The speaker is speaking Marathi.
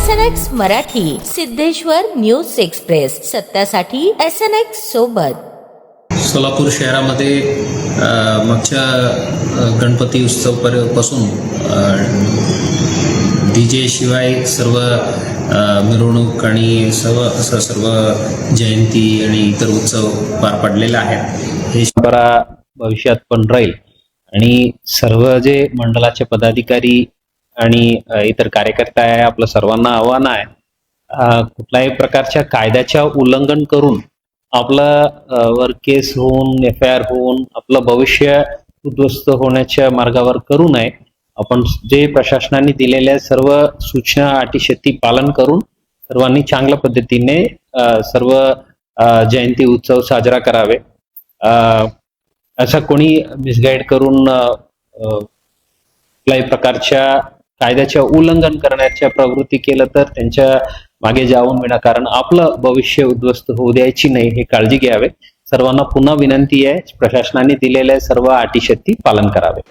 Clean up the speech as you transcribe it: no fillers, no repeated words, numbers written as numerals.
SNX Marathi, Siddheshwar news express, सत्यासाठी SNX सोबत। सोलापूर शहरामध्ये मागच्या गणपती उत्सव पासून DJ शिवाय सर्व मिरवणूक आणि सर्व जयंती आणि इतर उत्सव पार पडलेले आहेत। हे भविष्यात पण राहील आणि सर्व जे मंडळाचे पदाधिकारी आणि इतर कार्यकर्ते आहे, आपलं सर्वांना आव्हान आहे, कुठल्याही प्रकारच्या कायद्याच्या उल्लंघन करून आपलं वर केस होऊन FIR होऊन आपलं भविष्य उद्ध्वस्त होण्याच्या मार्गावर करू नये। आपण जे प्रशासनाने दिलेल्या सर्व सूचना अटी पालन करून सर्वांनी चांगल्या पद्धतीने सर्व जयंती उत्सव साजरा करावे। असं कोणी मिसगाईड करून कुठल्याही प्रकारच्या कायद्याचे उल्लंघन करण्याच्या प्रवृत्ती केलं तर त्यांच्या मागे जाऊन विनाकारण आपलं भविष्य उद्ध्वस्त होऊ द्यायची नाही, हे काळजी घ्यावे। सर्वांना पुन्हा विनंती आहे, प्रशासनाने दिलेल्या सर्व अटी पालन करावे।